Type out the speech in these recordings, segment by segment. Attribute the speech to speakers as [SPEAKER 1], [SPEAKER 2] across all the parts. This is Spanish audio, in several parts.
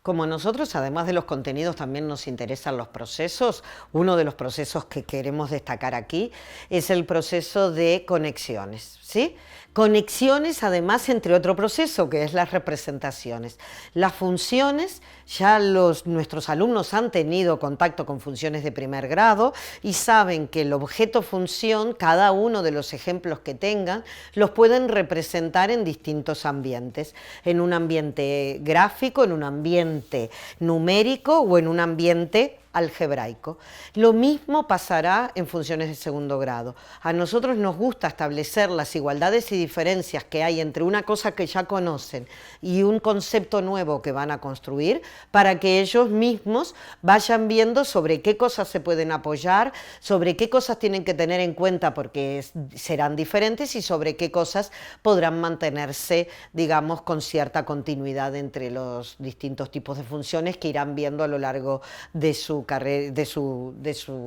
[SPEAKER 1] Como a nosotros, además de los contenidos, también nos interesan los procesos, uno de los procesos que queremos destacar aquí es el proceso de conexiones, ¿sí? Conexiones, además, entre otro proceso, que es las representaciones. Las funciones, ya nuestros alumnos han tenido contacto con funciones de primer grado y saben que el objeto función, cada uno de los ejemplos que tengan, los pueden representar en distintos ambientes. En un ambiente gráfico, en un ambiente numérico o en un ambiente algebraico. Lo mismo pasará en funciones de segundo grado. A nosotros nos gusta establecer las igualdades y diferencias que hay entre una cosa que ya conocen y un concepto nuevo que van a construir para que ellos mismos vayan viendo sobre qué cosas se pueden apoyar, sobre qué cosas tienen que tener en cuenta porque serán diferentes y sobre qué cosas podrán mantenerse, digamos, con cierta continuidad entre los distintos tipos de funciones que irán viendo a lo largo de su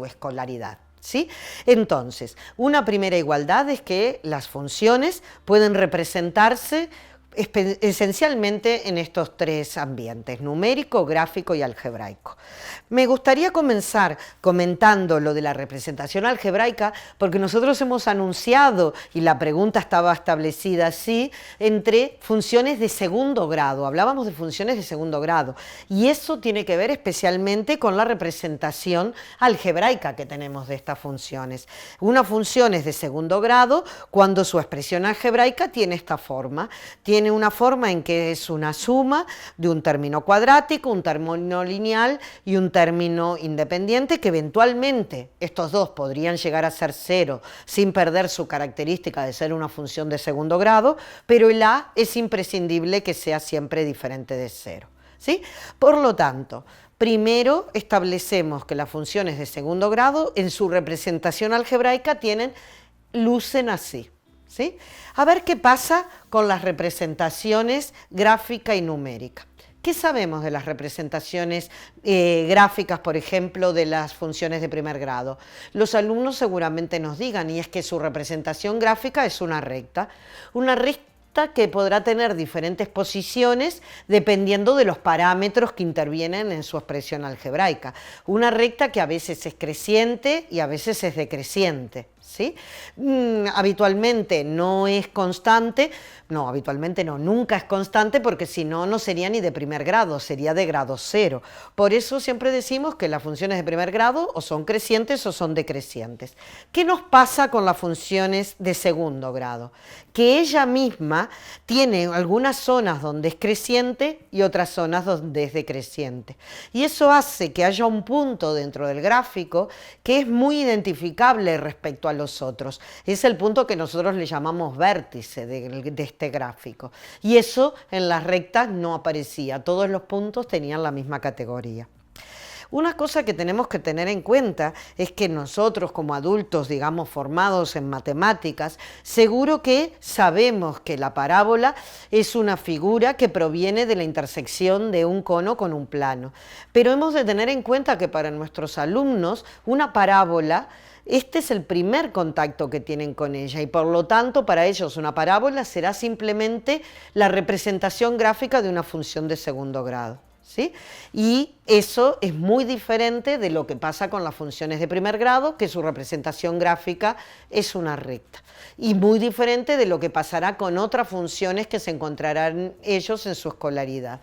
[SPEAKER 1] escolaridad, ¿sí? Entonces, una primera igualdad es que las funciones pueden representarse esencialmente en estos tres ambientes, numérico, gráfico y algebraico. Me gustaría comenzar comentando lo de la representación algebraica porque nosotros hemos anunciado, y la pregunta estaba establecida así, entre funciones de segundo grado, hablábamos de funciones de segundo grado, y eso tiene que ver especialmente con la representación algebraica que tenemos de estas funciones. Una función es de segundo grado cuando su expresión algebraica tiene esta forma, tiene una forma en que es una suma de un término cuadrático, un término lineal y un término independiente, que eventualmente estos dos podrían llegar a ser cero sin perder su característica de ser una función de segundo grado, pero el a es imprescindible que sea siempre diferente de cero, ¿sí? Por lo tanto, primero establecemos que las funciones de segundo grado en su representación algebraica lucen así, ¿sí? A ver qué pasa con las representaciones gráfica y numérica. ¿Qué sabemos de las representaciones gráficas, por ejemplo, de las funciones de primer grado? Los alumnos seguramente nos digan, y es que su representación gráfica es una recta que podrá tener diferentes posiciones dependiendo de los parámetros que intervienen en su expresión algebraica. Una recta que a veces es creciente y a veces es decreciente, ¿sí? Habitualmente no es constante, nunca es constante porque si no, no sería ni de primer grado, sería de grado cero. Por eso siempre decimos que las funciones de primer grado o son crecientes o son decrecientes. ¿Qué nos pasa con las funciones de segundo grado? Que ella misma tiene algunas zonas donde es creciente y otras zonas donde es decreciente. Y eso hace que haya un punto dentro del gráfico que es muy identificable respecto a los otros. Es el punto que nosotros le llamamos vértice de este gráfico. Y eso en las rectas no aparecía. Todos los puntos tenían la misma categoría. Una cosa que tenemos que tener en cuenta es que nosotros como adultos, digamos, formados en matemáticas, seguro que sabemos que la parábola es una figura que proviene de la intersección de un cono con un plano. Pero hemos de tener en cuenta que para nuestros alumnos una parábola, este es el primer contacto que tienen con ella y por lo tanto para ellos una parábola será simplemente la representación gráfica de una función de segundo grado, ¿sí? Y eso es muy diferente de lo que pasa con las funciones de primer grado, que su representación gráfica es una recta. Y muy diferente de lo que pasará con otras funciones que se encontrarán ellos en su escolaridad.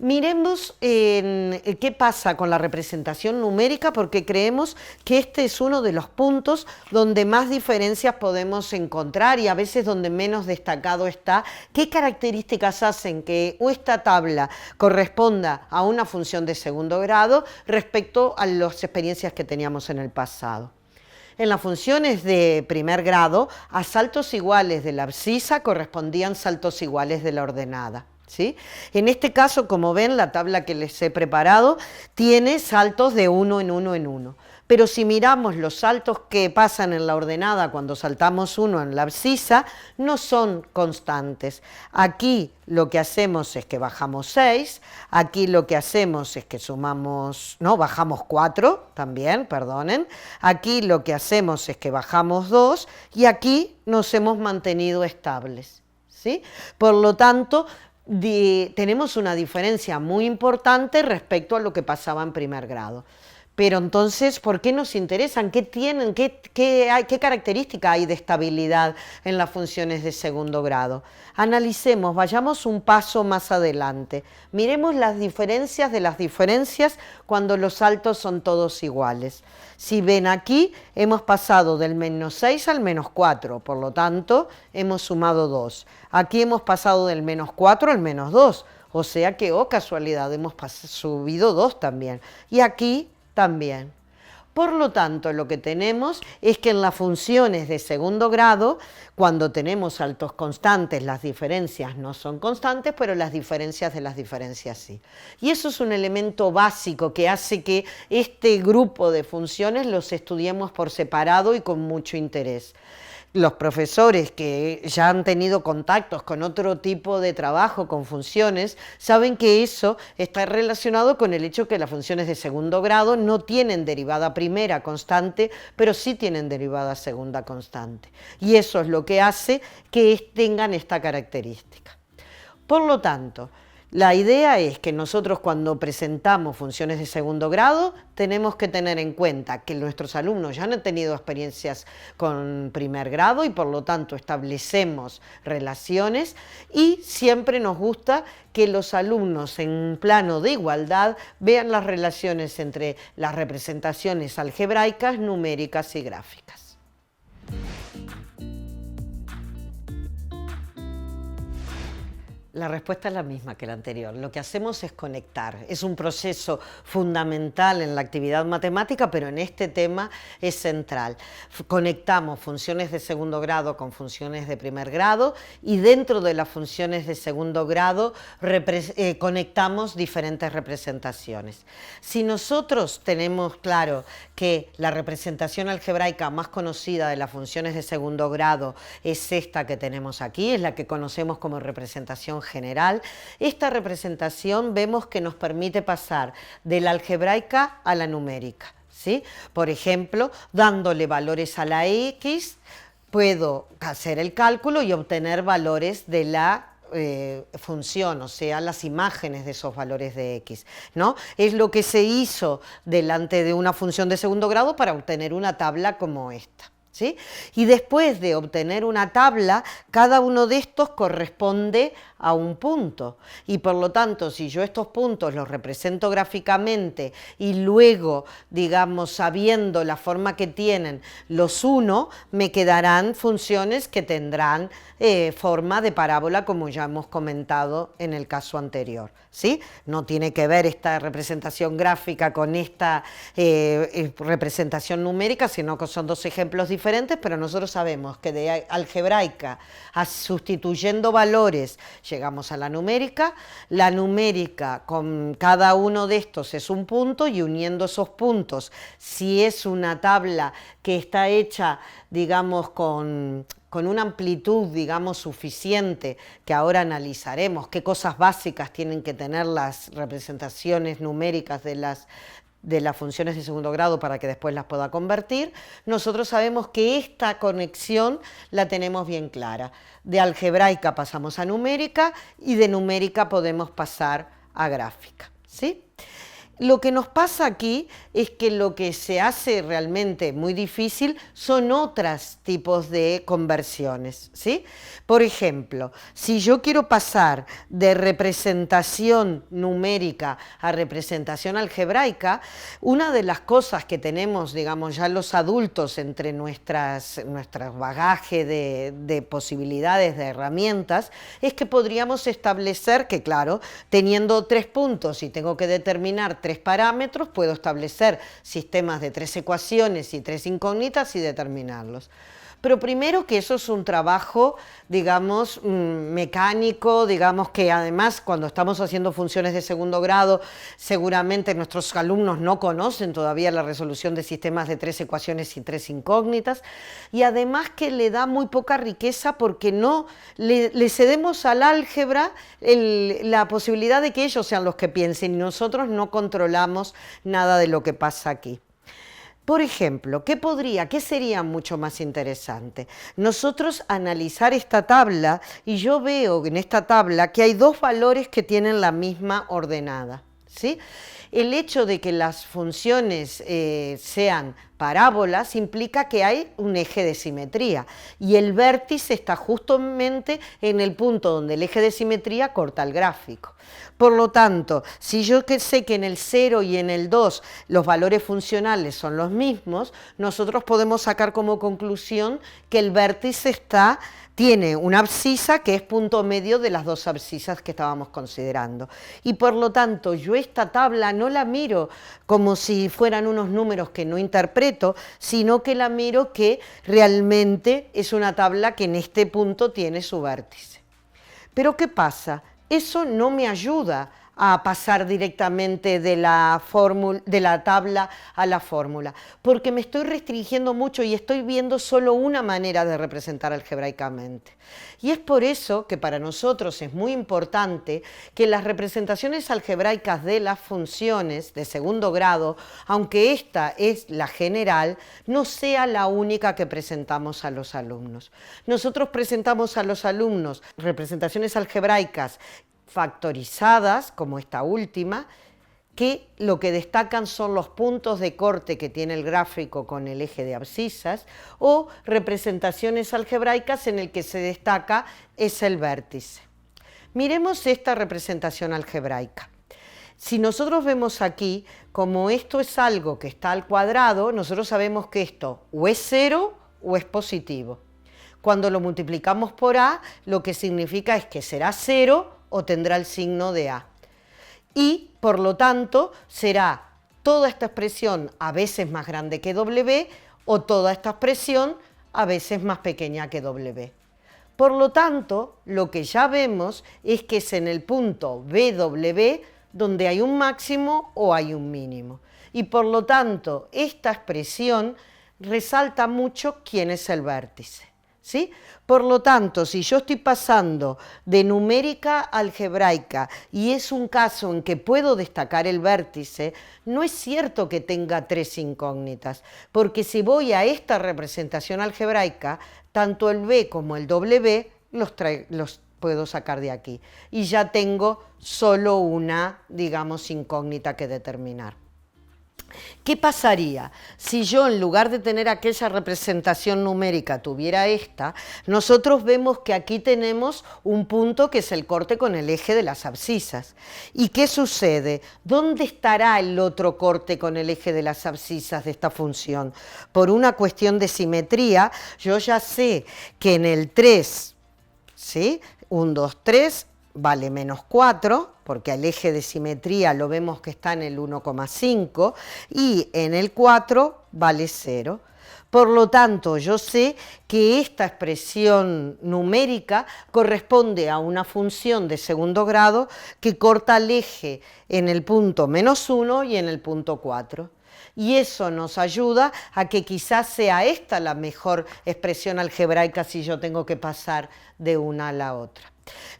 [SPEAKER 1] Miremos qué pasa con la representación numérica porque creemos que este es uno de los puntos donde más diferencias podemos encontrar y a veces donde menos destacado está. ¿Qué características hacen que esta tabla corresponda a una función de segundo grado respecto a las experiencias que teníamos en el pasado? En las funciones de primer grado, a saltos iguales de la abscisa correspondían saltos iguales de la ordenada, ¿sí? En este caso, como ven, la tabla que les he preparado tiene saltos de 1 en 1 en 1. Pero si miramos los saltos que pasan en la ordenada cuando saltamos 1 en la abscisa, no son constantes. Aquí lo que hacemos es que bajamos 6, aquí lo que hacemos es que bajamos 4 también, perdonen. Aquí lo que hacemos es que bajamos 2 y aquí nos hemos mantenido estables, ¿sí? Por lo tanto, tenemos una diferencia muy importante respecto a lo que pasaba en primer grado. Pero entonces, ¿por qué nos interesan? ¿Qué tienen? ¿Qué característica hay de estabilidad en las funciones de segundo grado? Analicemos, vayamos un paso más adelante. Miremos las diferencias de las diferencias cuando los saltos son todos iguales. Si ven aquí, hemos pasado del -6 al -4, por lo tanto, hemos sumado 2. Aquí hemos pasado del -4 al -2, o sea que, oh casualidad, hemos subido 2 también. Y aquí también. Por lo tanto, lo que tenemos es que en las funciones de segundo grado, cuando tenemos saltos constantes, las diferencias no son constantes, pero las diferencias de las diferencias sí. Y eso es un elemento básico que hace que este grupo de funciones los estudiemos por separado y con mucho interés. Los profesores que ya han tenido contactos con otro tipo de trabajo, con funciones, saben que eso está relacionado con el hecho que las funciones de segundo grado no tienen derivada primera constante, pero sí tienen derivada segunda constante. Y eso es lo que hace que tengan esta característica. Por lo tanto, la idea es que nosotros cuando presentamos funciones de segundo grado tenemos que tener en cuenta que nuestros alumnos ya han tenido experiencias con primer grado y por lo tanto establecemos relaciones y siempre nos gusta que los alumnos en plano de igualdad vean las relaciones entre las representaciones algebraicas, numéricas y gráficas. La respuesta es la misma que la anterior. Lo que hacemos es conectar. Es un proceso fundamental en la actividad matemática, pero en este tema es central. Conectamos funciones de segundo grado con funciones de primer grado y dentro de las funciones de segundo grado conectamos diferentes representaciones. Si nosotros tenemos claro que la representación algebraica más conocida de las funciones de segundo grado es esta que tenemos aquí, es la que conocemos como representación general, esta representación vemos que nos permite pasar de la algebraica a la numérica, ¿sí? Por ejemplo, dándole valores a la X, puedo hacer el cálculo y obtener valores de la función, o sea, las imágenes de esos valores de X, ¿no? Es lo que se hizo delante de una función de segundo grado para obtener una tabla como esta. ¿Sí? Y después de obtener una tabla, cada uno de estos corresponde a un punto y por lo tanto si yo estos puntos los represento gráficamente y luego, digamos, sabiendo la forma que tienen, los uno, me quedarán funciones que tendrán forma de parábola como ya hemos comentado en el caso anterior, ¿sí? No tiene que ver esta representación gráfica con esta representación numérica, sino que son dos ejemplos diferentes, pero nosotros sabemos que de algebraica a sustituyendo valores llegamos a la numérica con cada uno de estos es un punto y uniendo esos puntos, si es una tabla que está hecha, digamos, con una amplitud, digamos, suficiente, que ahora analizaremos qué cosas básicas tienen que tener las representaciones numéricas de las funciones de segundo grado para que después las pueda convertir, nosotros sabemos que esta conexión la tenemos bien clara. De algebraica pasamos a numérica y de numérica podemos pasar a gráfica, ¿sí? Lo que nos pasa aquí es que lo que se hace realmente muy difícil son otros tipos de conversiones, ¿sí? Por ejemplo, si yo quiero pasar de representación numérica a representación algebraica, una de las cosas que tenemos, digamos, ya los adultos entre nuestro bagaje de posibilidades, de herramientas, es que podríamos establecer que, claro, teniendo 3 puntos y tengo que determinar 3 parámetros, puedo establecer sistemas de 3 ecuaciones y 3 incógnitas y determinarlos. Pero primero que eso es un trabajo, digamos, mecánico, digamos que además cuando estamos haciendo funciones de segundo grado, seguramente nuestros alumnos no conocen todavía la resolución de sistemas de 3 ecuaciones y 3 incógnitas, y además que le da muy poca riqueza porque no le cedemos al álgebra la posibilidad de que ellos sean los que piensen y nosotros no controlamos nada de lo que pasa aquí. Por ejemplo, ¿qué sería mucho más interesante? Nosotros analizar esta tabla y yo veo en esta tabla que hay dos valores que tienen la misma ordenada, ¿sí? El hecho de que las funciones sean parábolas implica que hay un eje de simetría y el vértice está justamente en el punto donde el eje de simetría corta el gráfico. Por lo tanto, si yo sé que en el 0 y en el 2 los valores funcionales son los mismos, nosotros podemos sacar como conclusión que el vértice tiene una abscisa que es punto medio de las dos abscisas que estábamos considerando. Y por lo tanto, yo esta tabla no la miro como si fueran unos números que no interpreto, sino que la miro que realmente es una tabla que en este punto tiene su vértice. Pero ¿qué pasa? Eso no me ayuda a pasar directamente de la tabla a la fórmula, porque me estoy restringiendo mucho y estoy viendo solo una manera de representar algebraicamente. Y es por eso que para nosotros es muy importante que las representaciones algebraicas de las funciones de segundo grado, aunque esta es la general, no sea la única que presentamos a los alumnos. Nosotros presentamos a los alumnos representaciones algebraicas factorizadas, como esta última, que lo que destacan son los puntos de corte que tiene el gráfico con el eje de abscisas, o representaciones algebraicas en el que se destaca es el vértice. Miremos esta representación algebraica. Si nosotros vemos aquí, como esto es algo que está al cuadrado, nosotros sabemos que esto o es 0 o es positivo. Cuando lo multiplicamos por a, lo que significa es que será 0 o tendrá el signo de a. Y, por lo tanto, será toda esta expresión a veces más grande que w o toda esta expresión a veces más pequeña que w. Por lo tanto, lo que ya vemos es que es en el punto BW donde hay un máximo o hay un mínimo. Y por lo tanto, esta expresión resalta mucho quién es el vértice, ¿sí? Por lo tanto, si yo estoy pasando de numérica a algebraica y es un caso en que puedo destacar el vértice, no es cierto que tenga tres incógnitas, porque si voy a esta representación algebraica, tanto el B como el W los puedo sacar de aquí y ya tengo solo una, digamos, incógnita que determinar. ¿Qué pasaría si yo, en lugar de tener aquella representación numérica, tuviera esta? Nosotros vemos que aquí tenemos un punto que es el corte con el eje de las abscisas. ¿Y qué sucede? ¿Dónde estará el otro corte con el eje de las abscisas de esta función? Por una cuestión de simetría, yo ya sé que en el 3, ¿sí? 1, 2, 3... vale menos 4, porque al eje de simetría lo vemos que está en el 1,5, y en el 4 vale 0. Por lo tanto, yo sé que esta expresión numérica corresponde a una función de segundo grado que corta el eje en el punto menos 1 y en el punto 4. Y eso nos ayuda a que quizás sea esta la mejor expresión algebraica si yo tengo que pasar de una a la otra.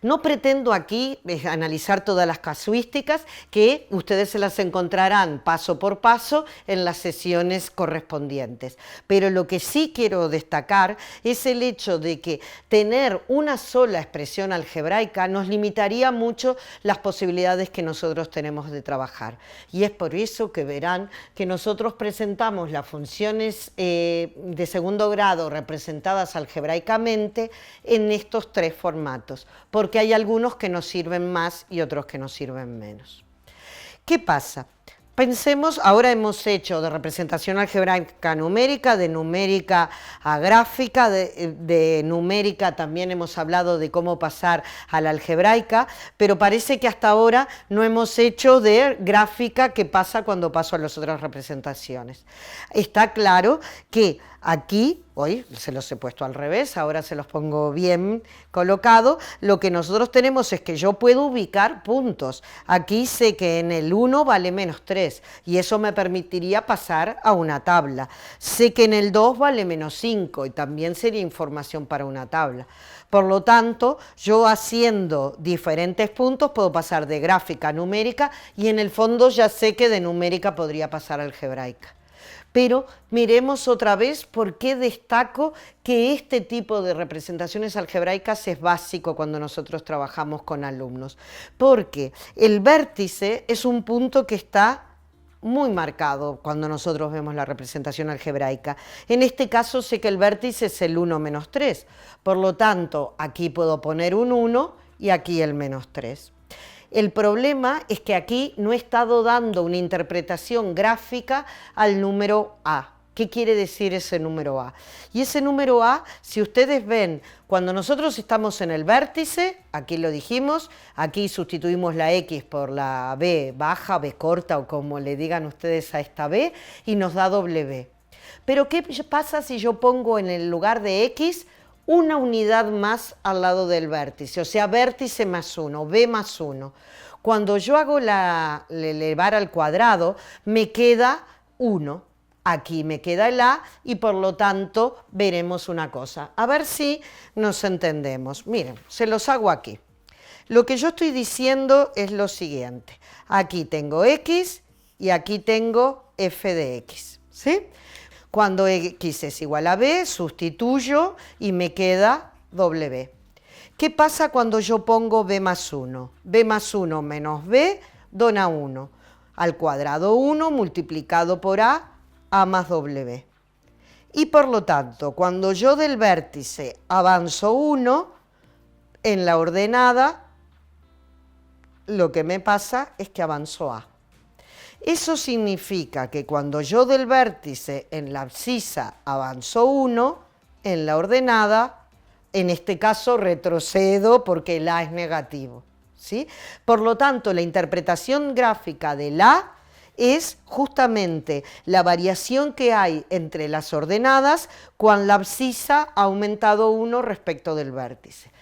[SPEAKER 1] No pretendo aquí analizar todas las casuísticas, que ustedes se las encontrarán paso por paso en las sesiones correspondientes, pero lo que sí quiero destacar es el hecho de que tener una sola expresión algebraica nos limitaría mucho las posibilidades que nosotros tenemos de trabajar, y es por eso que verán que nosotros presentamos las funciones de segundo grado representadas algebraicamente en estos tres formatos, porque hay algunos que nos sirven más y otros que nos sirven menos. ¿Qué pasa? Pensemos, ahora hemos hecho de representación algebraica numérica, de numérica a gráfica, de numérica también hemos hablado de cómo pasar a la algebraica, pero parece que hasta ahora no hemos hecho de gráfica, qué pasa cuando paso a las otras representaciones. Está claro que aquí, hoy se los he puesto al revés, ahora se los pongo bien colocado, lo que nosotros tenemos es que yo puedo ubicar puntos. Aquí sé que en el 1 vale menos 3 y eso me permitiría pasar a una tabla. Sé que en el 2 vale menos 5 y también sería información para una tabla. Por lo tanto, yo haciendo diferentes puntos puedo pasar de gráfica a numérica y en el fondo ya sé que de numérica podría pasar a algebraica. Pero miremos otra vez por qué destaco que este tipo de representaciones algebraicas es básico cuando nosotros trabajamos con alumnos. Porque el vértice es un punto que está muy marcado cuando nosotros vemos la representación algebraica. En este caso sé que el vértice es el 1 menos 3, por lo tanto aquí puedo poner un 1 y aquí el menos 3. El problema es que aquí no he estado dando una interpretación gráfica al número A. ¿Qué quiere decir ese número A? Y ese número A, si ustedes ven, cuando nosotros estamos en el vértice, aquí lo dijimos, aquí sustituimos la X por la B baja, B corta o como le digan ustedes a esta B y nos da W. Pero ¿qué pasa si yo pongo en el lugar de X una unidad más al lado del vértice? O sea, vértice más 1, B más 1. Cuando yo hago el elevar al cuadrado, me queda 1. Aquí me queda el A y por lo tanto veremos una cosa. A ver si nos entendemos. Miren, se los hago aquí. Lo que yo estoy diciendo es lo siguiente. Aquí tengo X y aquí tengo f de X, ¿sí? Cuando X es igual a B, sustituyo y me queda W. ¿Qué pasa cuando yo pongo B más 1? B más 1 menos B dona 1. Al cuadrado 1 multiplicado por A más W. Y por lo tanto, cuando yo del vértice avanzo 1, en la ordenada, lo que me pasa es que avanzo A. Eso significa que cuando yo del vértice en la abscisa avanzo 1, en la ordenada, en este caso retrocedo porque el A es negativo, ¿sí? Por lo tanto, la interpretación gráfica del A es justamente la variación que hay entre las ordenadas cuando la abscisa ha aumentado 1 respecto del vértice.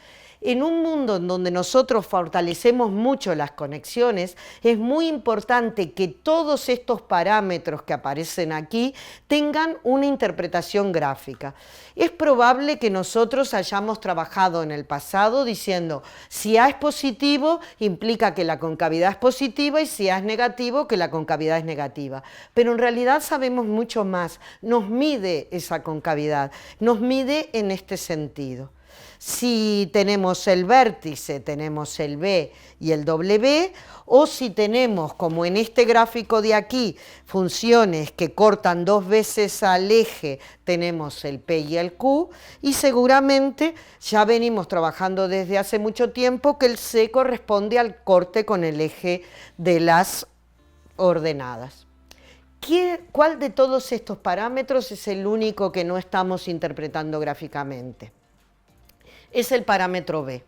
[SPEAKER 1] En un mundo en donde nosotros fortalecemos mucho las conexiones, es muy importante que todos estos parámetros que aparecen aquí tengan una interpretación gráfica. Es probable que nosotros hayamos trabajado en el pasado diciendo si A es positivo implica que la concavidad es positiva y si A es negativo que la concavidad es negativa. Pero en realidad sabemos mucho más, nos mide esa concavidad, nos mide en este sentido. Si tenemos el vértice, tenemos el B y el W, o si tenemos, como en este gráfico de aquí, funciones que cortan 2 veces al eje, tenemos el P y el Q, y seguramente ya venimos trabajando desde hace mucho tiempo que el C corresponde al corte con el eje de las ordenadas. ¿Cuál de todos estos parámetros es el único que no estamos interpretando gráficamente? Es el parámetro B.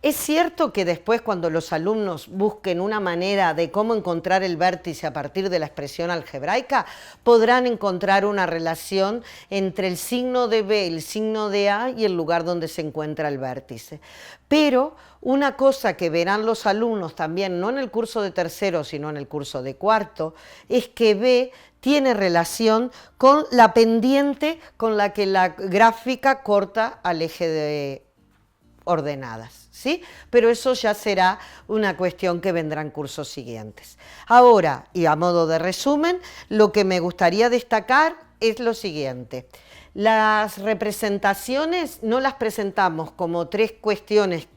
[SPEAKER 1] Es cierto que después cuando los alumnos busquen una manera de cómo encontrar el vértice a partir de la expresión algebraica, podrán encontrar una relación entre el signo de B, el signo de A y el lugar donde se encuentra el vértice. Pero una cosa que verán los alumnos también, no en el curso de tercero, sino en el curso de cuarto, es que B tiene relación con la pendiente con la que la gráfica corta al eje de ordenadas, ¿sí? Pero eso ya será una cuestión que vendrá en cursos siguientes. Ahora, y a modo de resumen, lo que me gustaría destacar es lo siguiente. Las representaciones no las presentamos como 3 cuestiones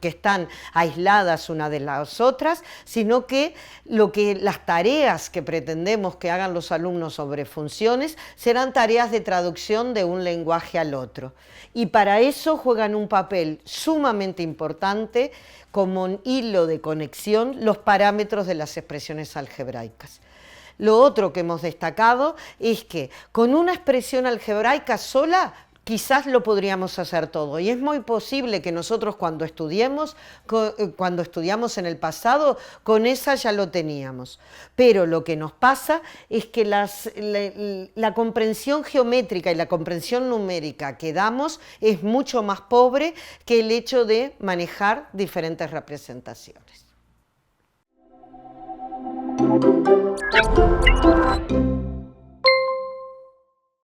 [SPEAKER 1] que están aisladas una de las otras, sino que las tareas que pretendemos que hagan los alumnos sobre funciones serán tareas de traducción de un lenguaje al otro. Y para eso juegan un papel sumamente importante como un hilo de conexión los parámetros de las expresiones algebraicas. Lo otro que hemos destacado es que con una expresión algebraica sola quizás lo podríamos hacer todo, y es muy posible que nosotros cuando estudiamos en el pasado, con esa ya lo teníamos. Pero lo que nos pasa es que la comprensión geométrica y la comprensión numérica que damos es mucho más pobre que el hecho de manejar diferentes representaciones.